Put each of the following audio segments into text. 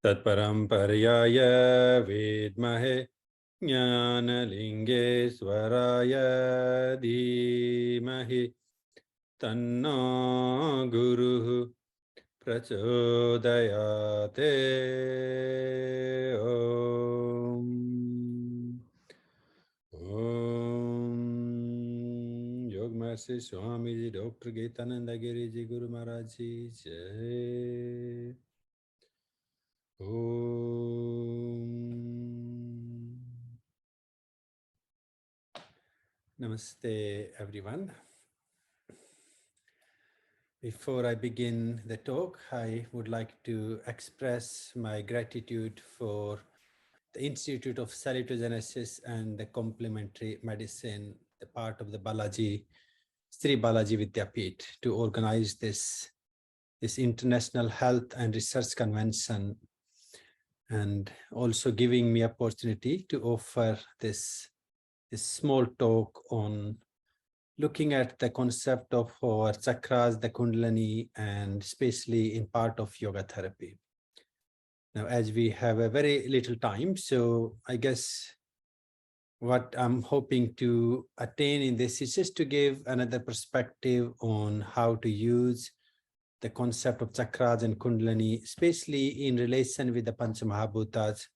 Tatparampariyaya vidmahe Jnanalingeshwaraya dhimahi Tanno Guruhu Prachodayate. Om. Om. Yogachariya Swamiji Dr Gitananda Giriji Guru Maharaj Ji Jai. Om. Namaste, everyone. Before I begin the talk, I would like to express my gratitude for the Institute of Salutogenesis and the Complementary Medicine, the part of the Sri Balaji Vidyapith, to organize this International Health and Research Convention, and also giving me opportunity to offer this small talk on looking at the concept of our chakras, the kundalini, and especially in part of yoga therapy. Now, as we have a very little time, so I guess what I'm hoping to attain in this is just to give another perspective on how to use the concept of chakras and kundalini, especially in relation with the Pancha Mahabhutas,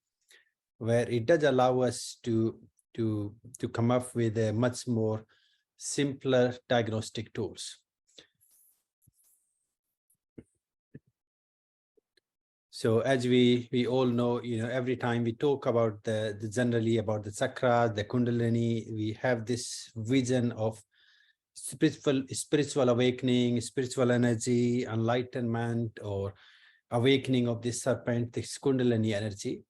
where it does allow us to come up with a much more simpler diagnostic tools. So as we all know, every time we talk about generally about the chakra, the kundalini, we have this vision of spiritual awakening, spiritual energy, enlightenment, or awakening of this serpent, this kundalini energy,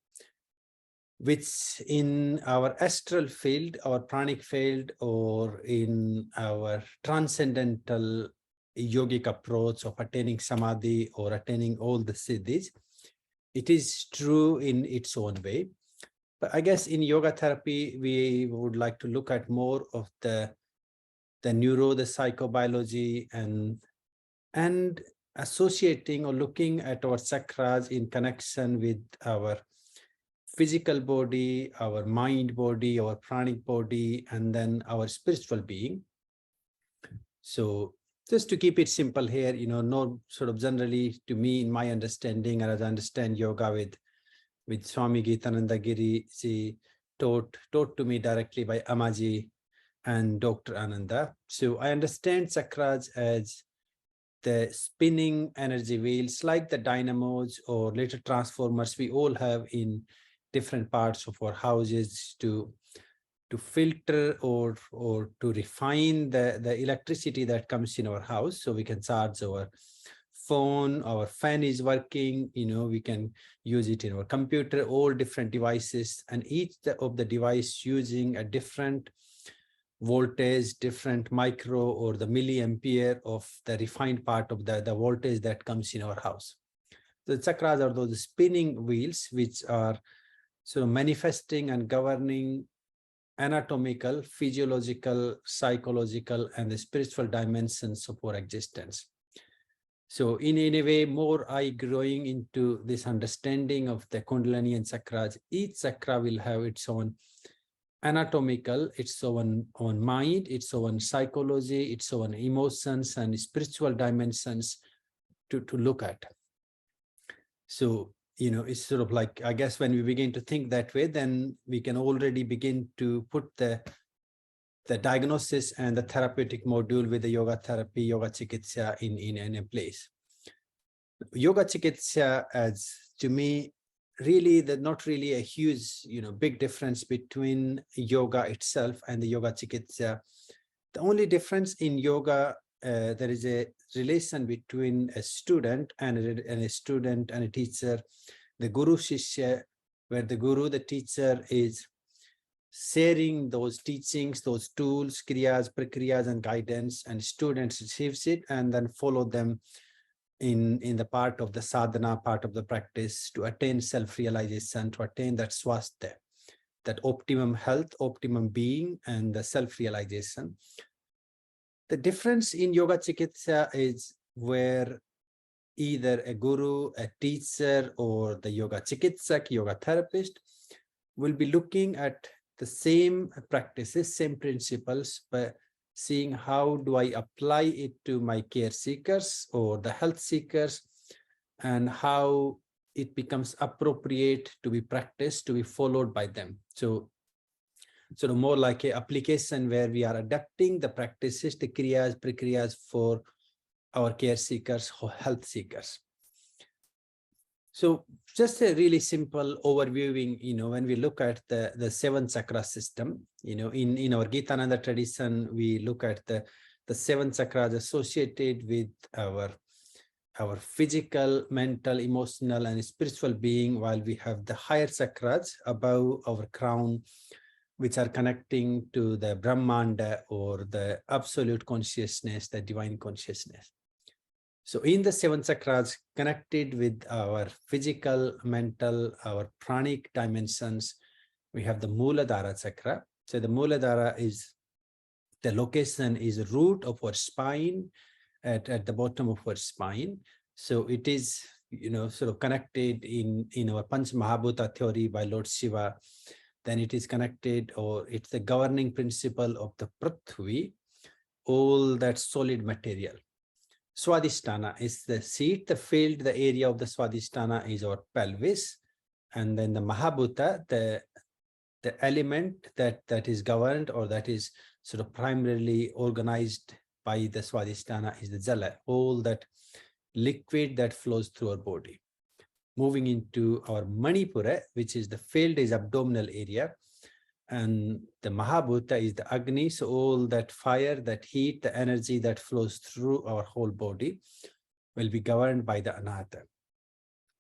which in our astral field, our pranic field, or in our transcendental yogic approach of attaining samadhi or attaining all the siddhis, it is true in its own way. But I guess in yoga therapy, we would like to look at more of the neuro, the psychobiology, and associating or looking at our chakras in connection with our physical body, our mind body, our pranic body, and then our spiritual being. So just to keep it simple here, no sort of generally to me, in my understanding, and as I understand yoga with Swamiji Gitananda Giriji, taught to me directly by Amaji and Dr. Ananda. So I understand chakras as the spinning energy wheels, like the dynamos or little transformers we all have in different parts of our houses to filter or to refine the electricity that comes in our house, so we can charge our phone, our fan is working, we can use it in our computer, all different devices, and each of the device using a different voltage, different micro or the milliampere of the refined part of the voltage that comes in our house. The chakras are those spinning wheels which are sort of manifesting and governing anatomical, physiological, psychological, and the spiritual dimensions of our existence. So in a way, more I growing into this understanding of the kundalini and chakras, each chakra will have its own anatomical, its own mind, its own psychology, its own emotions and spiritual dimensions to look at. So, it's sort of like, I guess when we begin to think that way, then we can already begin to put the diagnosis and the therapeutic module with the yoga therapy, yoga chikitsha in a place. Yoga chikitsha, as to me, really not really a huge, big difference between yoga itself and the yoga chikitsha. The only difference in yoga, there is a relation between a student and a student and a teacher, the guru shishya, where the guru, the teacher, is sharing those teachings, those tools, kriyas, prakriyas, and guidance, and students receives it and then follow them in the part of the sadhana, part of the practice to attain self-realization, to attain that swasthya, that optimum health, optimum being, and the self-realization. The difference in yoga chikitsha is where either a guru, a teacher, or the yoga chikitsa, yoga therapist, will be looking at the same practices, same principles, but seeing how do I apply it to my care seekers or the health seekers, and how it becomes appropriate to be practiced, to be followed by them. So sort of more like an application where we are adapting the practices, the kriyas, prakriyas for our care seekers or health seekers. So just a really simple overviewing, when we look at the 7 chakra system, in our Gitananda tradition, we look at the 7 chakras associated with our physical, mental, emotional, and spiritual being, while we have the higher chakras above our crown, which are connecting to the Brahmanda or the absolute consciousness, the divine consciousness. So in the 7 chakras connected with our physical, mental, our pranic dimensions, we have the Muladhara chakra. So the Muladhara is, the location is root of our spine, at the bottom of our spine. So it is, sort of connected in our Panch Mahabhuta theory by Lord Shiva. Then it is connected, or it's the governing principle of the Prithvi, all that solid material. Swadhisthana is the seat, the field, the area of the Swadhisthana is our pelvis. And then the Mahabhuta, the element that is governed, or that is sort of primarily organized by the Swadhisthana, is the Jala, all that liquid that flows through our body. Moving into our Manipura, which is the field, is abdominal area. And the Mahabhuta is the Agni, so all that fire, that heat, the energy that flows through our whole body will be governed by the Anahata.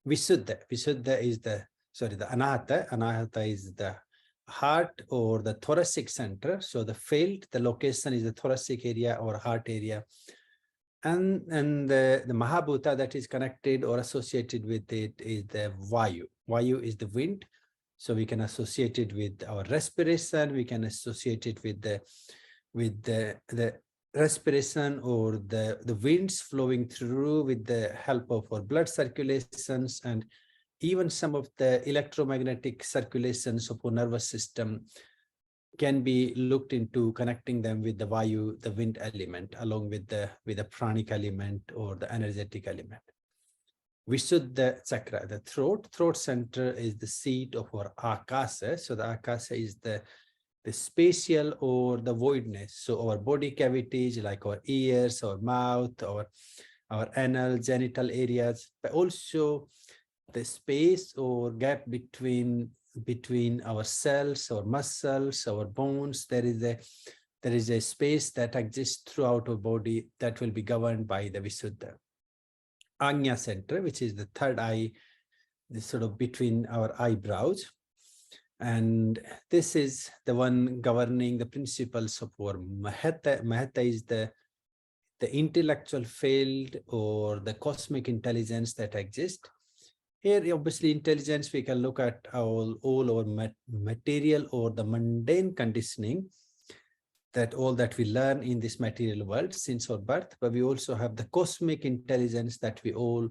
Visuddha is the Anahata is the heart or the thoracic center. So the field, the location is the thoracic area or heart area. And the Mahabhuta that is connected or associated with it is the Vayu. Vayu is the wind. So we can associate it with our respiration. We can associate it with the respiration or the winds flowing through with the help of our blood circulations, and even some of the electromagnetic circulations of our nervous system can be looked into, connecting them with the Vayu, the wind element, along with the pranic element or the energetic element. Visuddha chakra, the throat center is the seat of our akasa. So the akasa is the spatial or the voidness. So our body cavities, like our ears, our mouth, our anal, genital areas, but also the space or gap between our cells, our muscles, our bones. There is a space that exists throughout our body that will be governed by the Visuddha. Ajna center, which is the third eye, this sort of between our eyebrows. And this is the one governing the principles of our Mahata. Mahata is the intellectual field or the cosmic intelligence that exists. Here, obviously, intelligence, we can look at all our material or the mundane conditioning, that all that we learn in this material world since our birth, but we also have the cosmic intelligence that we all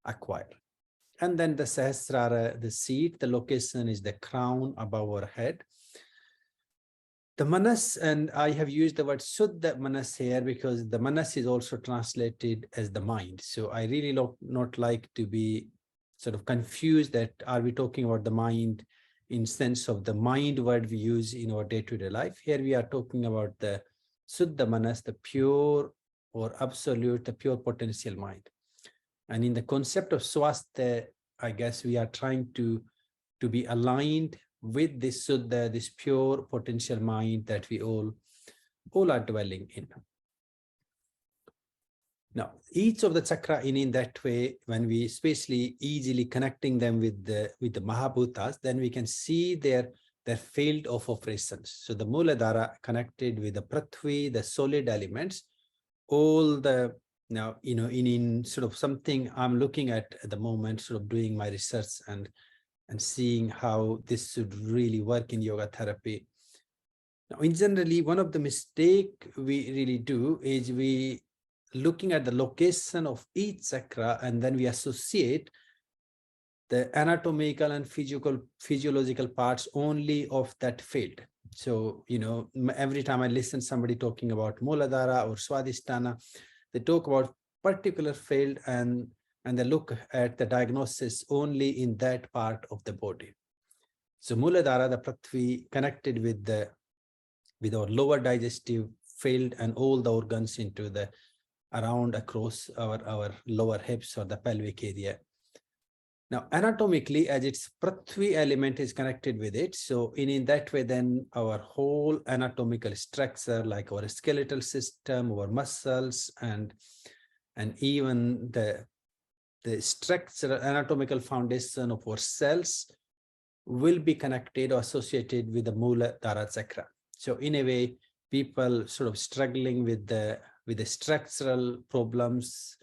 acquire. And then the Sahasrara, the seat, the location is the crown above our head. The Manas, and I have used the word Suddha Manas here because the Manas is also translated as the mind. So I really not like to be sort of confused that are we talking about the mind in sense of the mind word we use in our day-to-day life. Here we are talking about the Suddha Manas, the pure or absolute, the pure potential mind. And in the concept of Swasthya, I guess we are trying to be aligned with this Suddha, this pure potential mind that we all are dwelling in. Now, each of the chakra in that way, when we especially easily connecting them with the Mahabhutas, then we can see their field of operations. So the Muladhara connected with the Prithvi, the solid elements, all the, now, in sort of something I'm looking at the moment, sort of doing my research and seeing how this should really work in yoga therapy. Now, in generally, one of the mistake we really do is we looking at the location of each chakra, and then we associate the anatomical and physiological parts only of that field. So, every time I listen to somebody talking about Muladhara or Swadhisthana, they talk about particular field and they look at the diagnosis only in that part of the body. So Muladhara, the Prithvi, connected with our lower digestive field and all the organs into the around across our lower hips or the pelvic area. Now, anatomically, as its Prithvi element is connected with it, so in that way, then our whole anatomical structure, like our skeletal system, our muscles, and even the structural anatomical foundation of our cells will be connected or associated with the Muladhara chakra. So in a way, people sort of struggling with the structural problems,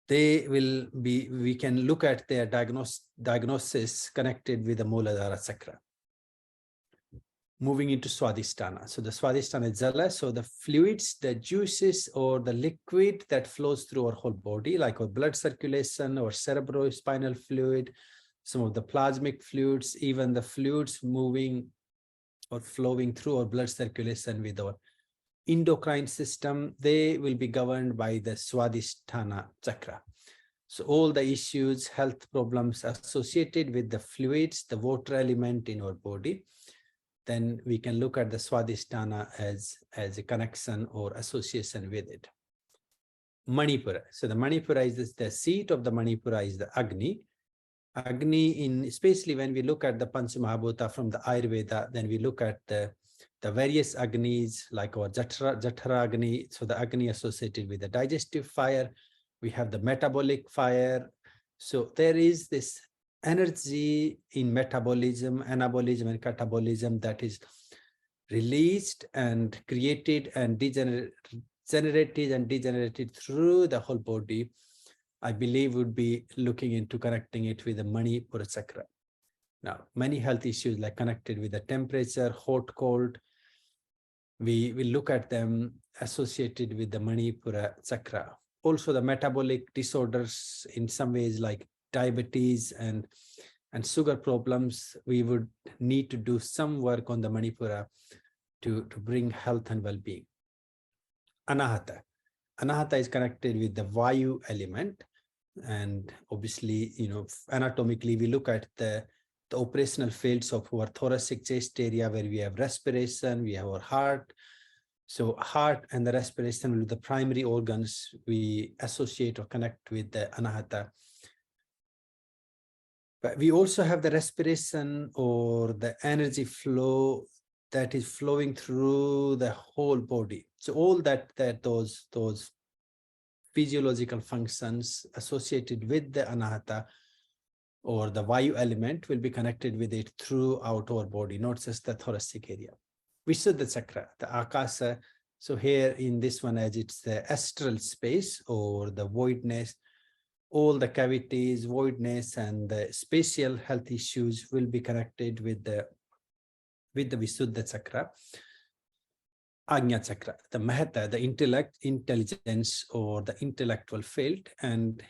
we can look at their diagnosis connected with the Muladhara chakra. Moving into Swadhisthana. So the Swadhisthana is Jala. So the fluids, the juices or the liquid that flows through our whole body, like our blood circulation or cerebrospinal fluid, some of the plasmic fluids, even the fluids moving or flowing through our blood circulation with our endocrine system, they will be governed by the Swadhisthana chakra. So all the issues, health problems associated with the fluids, the water element in our body, then we can look at the Swadhisthana as a connection or association with it. Manipura. So the Manipura is the seat of the Manipura is the Agni. Agni, especially when we look at the Pancha Mahabhuta from the Ayurveda, then we look at the various Agnis like our Jatara Agni, so the Agni associated with the digestive fire. We have the metabolic fire. So there is this energy in metabolism, anabolism, and catabolism that is released and created and generated and degenerated through the whole body. I believe would be looking into connecting it with the Manipura chakra. Now, many health issues like connected with the temperature, hot, cold, we will look at them associated with the Manipura chakra. Also the metabolic disorders in some ways like diabetes and sugar problems, we would need to do some work on the Manipura to bring health and well-being. Anahata. Anahata is connected with the Vayu element. And obviously, anatomically, we look at the operational fields of our thoracic chest area where we have respiration, we have our heart. So heart and the respiration will be the primary organs we associate or connect with the Anahata. But we also have the respiration or the energy flow that is flowing through the whole body. So all those physiological functions associated with the Anahata or the Vayu element will be connected with it throughout our body, not just the thoracic area. Visuddha chakra, the Akasa. So here in this one, as it's the astral space or the voidness, all the cavities, voidness, and the spatial health issues will be connected with the Visuddha chakra. Ajna chakra, the Mahata, the intellect, intelligence, or the intellectual field. And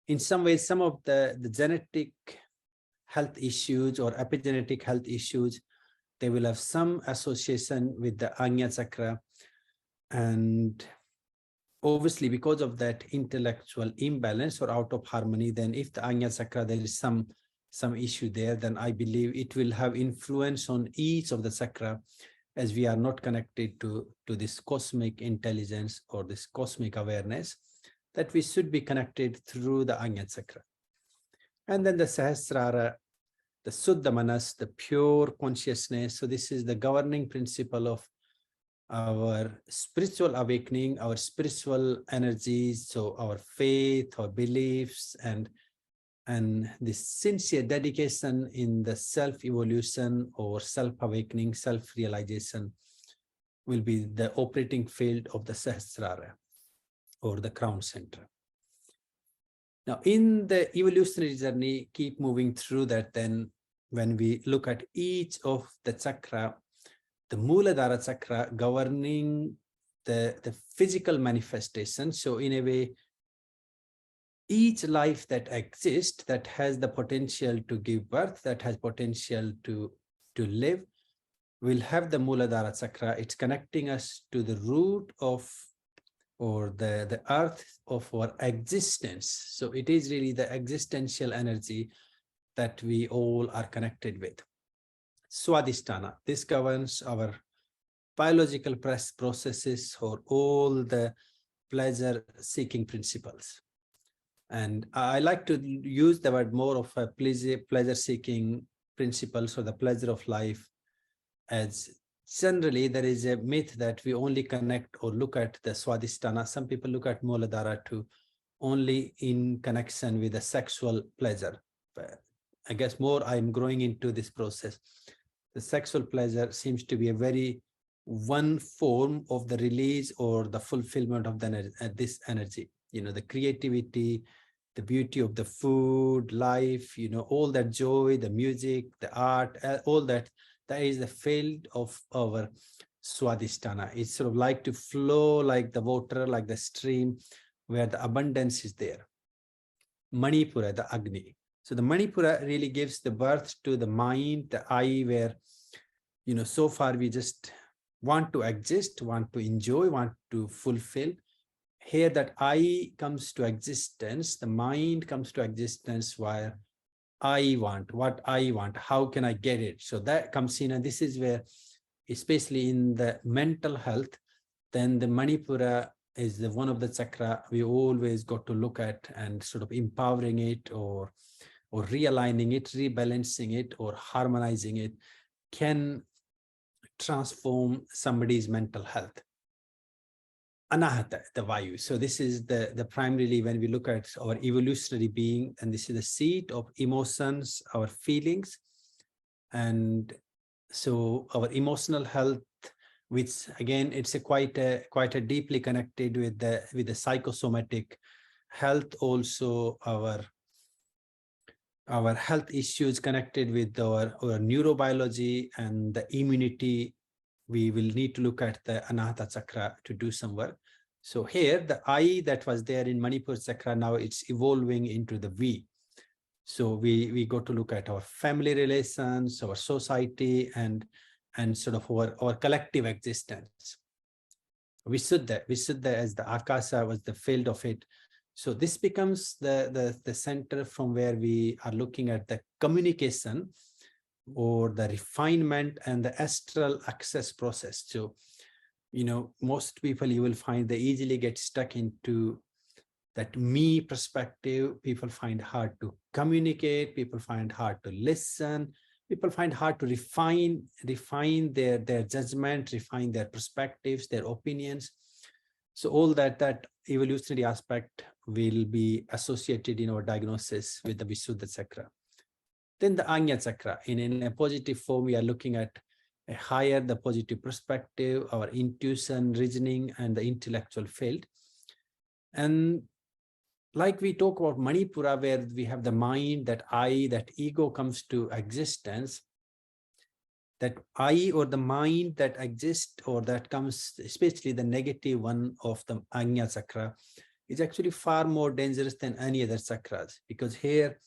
in some ways, some of the genetic health issues or epigenetic health issues, they will have some association with the Ajna chakra. And obviously, because of that intellectual imbalance or out of harmony, then if the Ajna chakra, there is some issue there, then I believe it will have influence on each of the chakra, as we are not connected to this cosmic intelligence or this cosmic awareness, that we should be connected through the Ajna chakra. And then the Sahasrara, the Suddha Manas, the pure consciousness. So this is the governing principle of our spiritual awakening, our spiritual energies, so our faith, our beliefs, and this sincere dedication in the self-evolution or self-awakening, self-realization will be the operating field of the Sahasrara or the crown center. Now, in the evolutionary journey, keep moving through that, then when we look at each of the chakra, the Muladhara chakra governing the physical manifestation. So in a way, each life that exists, that has the potential to give birth, that has potential to live, will have the Muladhara chakra. It's connecting us to the root of, or the earth of our existence. So it is really the existential energy that we all are connected with. Swadhisthana, this governs our biological processes or all the pleasure-seeking principles. And I like to use the word more of a pleasure-seeking principles, or the pleasure of life, as generally there is a myth that we only connect or look at the Swadhisthana. Some people look at Muladhara to only in connection with the sexual pleasure. But I guess more I'm growing into this process. The sexual pleasure seems to be a very one form of the release or the fulfillment of the this energy. You know, the creativity, the beauty of the food, life, you know, all that joy, the music, the art, all that, that is the field of our Swadhisthana. It's sort of like to flow like the water, like the stream, where the abundance is there. Manipura, the Agni. So the Manipura really gives the birth to the mind, the I, where, you know, so far we just want to exist, want to enjoy, want to fulfill. Here that I comes to existence, the mind comes to existence, where I want, what I want, how can I get it? So that comes in, and this is where, especially in the mental health, then the Manipura is the one of the chakra we always got to look at and sort of empowering it, or realigning it, rebalancing it, or harmonizing it can transform somebody's mental health. Anahata, the Vayu. So this is the primarily when we look at our evolutionary being, and this is the seat of emotions, our feelings. And so our emotional health, which again, it's a quite a deeply connected with the psychosomatic health, also our health issues connected with our neurobiology and the immunity. We will need to look at the Anahata chakra to do some work. So here, the I that was there in Manipur chakra, now it's evolving into the V. So we got to look at our family relations, our society, and sort of our collective existence. Visuddha as the Akasa was the field of it. So this becomes the center from where we are looking at the communication, or the refinement and the astral access process. So, you know, most people, you will find they easily get stuck into that me perspective. People find hard to communicate, people find hard to listen, people find hard to refine their judgment, refine their perspectives, their opinions. So all that evolutionary aspect will be associated in our diagnosis with the Visuddha chakra. Then the Ajna chakra, in a positive form, we are looking at a higher, the positive perspective, our intuition, reasoning, and the intellectual field. And like we talk about Manipura, where we have the mind, that I, that ego comes to existence, that I, or the mind that exists, or that comes, especially the negative one of the Ajna chakra, is actually far more dangerous than any other chakras, because here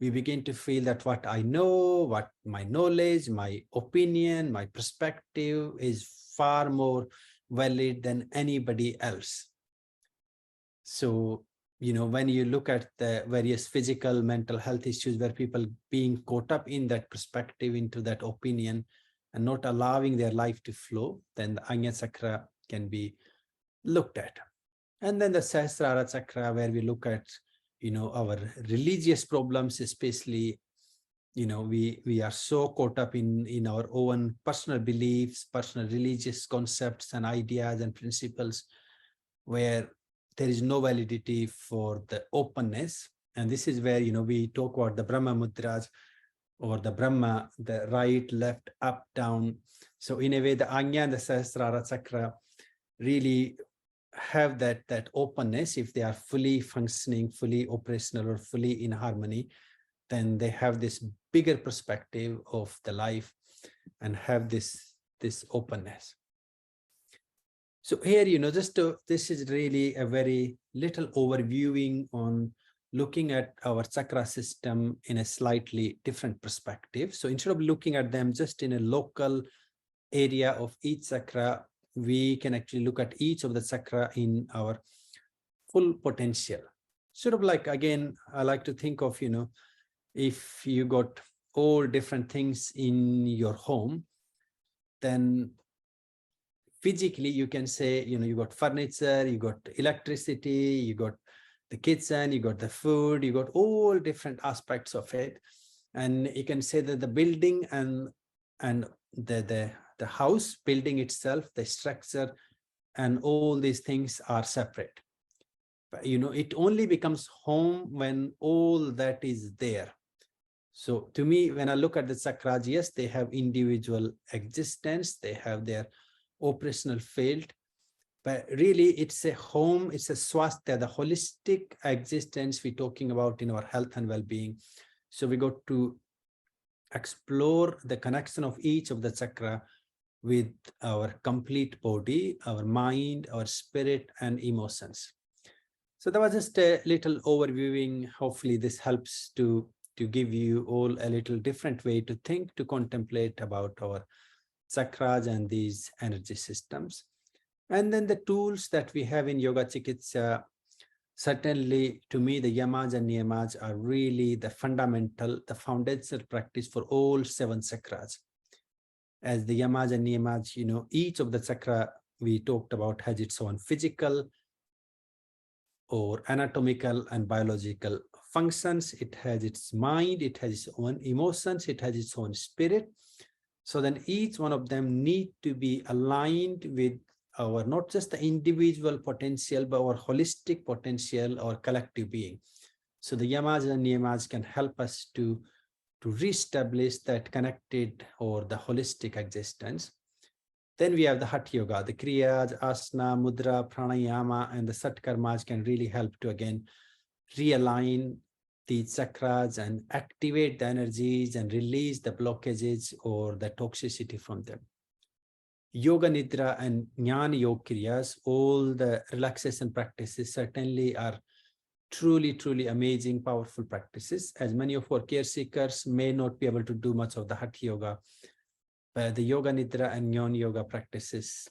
we begin to feel that what I know, what my knowledge, my opinion, my perspective is far more valid than anybody else. So, you know, when you look at the various physical, mental health issues where people being caught up in that perspective, into that opinion, and not allowing their life to flow, then the Ajna chakra can be looked at. And then the Sahasrara chakra, where we look at, you know, our religious problems, especially, you know, we are so caught up in our own personal beliefs, personal religious concepts and ideas and principles, where there is no validity for the openness. And this is where, you know, we talk about the Brahma mudras, or the Brahma, the right, left, up, down. So in a way, the Ajna and the Sahasrara chakra really have that openness. If they are fully functioning, fully operational, or fully in harmony, then they have this bigger perspective of the life and have this openness. So here, this is really a very little overviewing on looking at our chakra system in a slightly different perspective. So instead of looking at them just in a local area of each chakra, we can actually look at each of the chakra in our full potential. Sort of like, again, I like to think of, if you got all different things in your home, then physically you can say, you got furniture, you got electricity, you got the kitchen, you got the food, you got all different aspects of it. And you can say that the building and the house building itself, the structure, and all these things are separate. But it only becomes home when all that is there. So to me, when I look at the chakras, yes, they have individual existence, they have their operational field, but really it's a home, it's a swasthya, the holistic existence we're talking about in our health and well-being. So we got to explore the connection of each of the chakra with our complete body, our mind, our spirit, and emotions. So that was just a little overviewing. Hopefully this helps to give you all a little different way to think, to contemplate about our chakras and these energy systems. And then the tools that we have in Yoga Chikitsha, certainly to me, the yamas and niyamas are really the fundamental, the foundational practice for all 7 chakras. As the yamas and niyamas, each of the chakra we talked about has its own physical or anatomical and biological functions. It has its mind, it has its own emotions, it has its own spirit. So then each one of them need to be aligned with our, not just the individual potential, but our holistic potential or collective being. So the yamas and niyamas can help us to reestablish that connected or the holistic existence. Then we have the Hatha Yoga, the Kriyas, Asana, Mudra, Pranayama, and the Satkarmas can really help to, again, realign the chakras and activate the energies and release the blockages or the toxicity from them. Yoga Nidra and Jnana Yoga Kriyas, all the relaxation practices certainly are truly, truly amazing, powerful practices. As many of our care seekers may not be able to do much of the Hatha Yoga, but the Yoga Nidra and Jnana Yoga practices,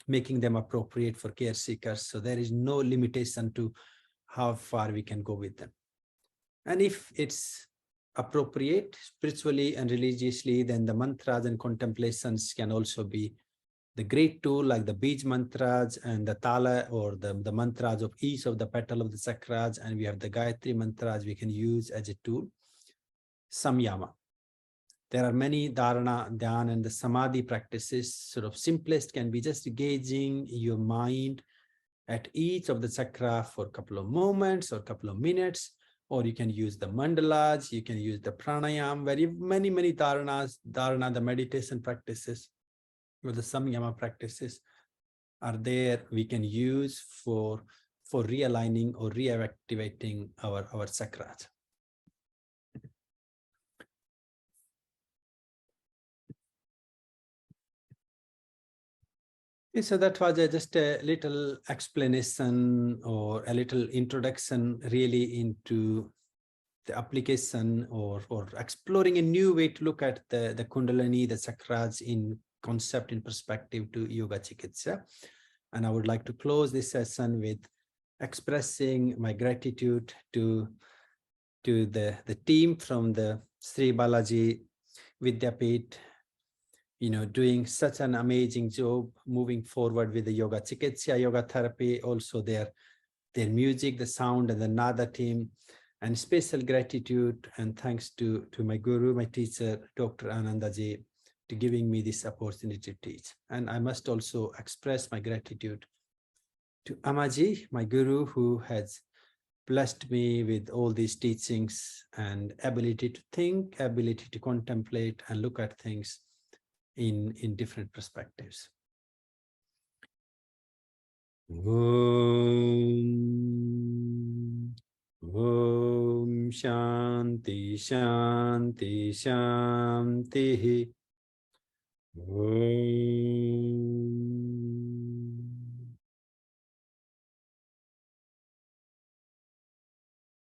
making them appropriate for care seekers. So there is no limitation to how far we can go with them. And if it's appropriate spiritually and religiously, then the mantras and contemplations can also be the great tool, like the Bij mantras and the Tala, or the mantras of each of the petal of the chakras. And we have the Gayatri mantras we can use as a tool. Samyama. There are many dharana, dhyan, and the samadhi practices. Sort of simplest can be just gauging your mind at each of the chakra for a couple of moments or a couple of minutes, or you can use the mandalas, you can use the pranayam, very many dharana, the meditation practices, or the samyama practices are there we can use for realigning or reactivating our chakras. So that was just a little explanation or a little introduction really into the application or exploring a new way to look at the Kundalini, the chakras in concept, in perspective to Yoga Chikitsha. And I would like to close this session with expressing my gratitude to the team from the Sri Balaji Vidyapith, doing such an amazing job moving forward with the Yoga Chikitsha, yoga therapy, also their music, the sound, and the Nada team. And special gratitude and thanks to my guru, my teacher, Dr. Anandaji, to giving me this opportunity to teach. And I must also express my gratitude to Amaji, my guru, who has blessed me with all these teachings and ability to think, ability to contemplate and look at things in different perspectives. Om Shanti Shanti Shanti.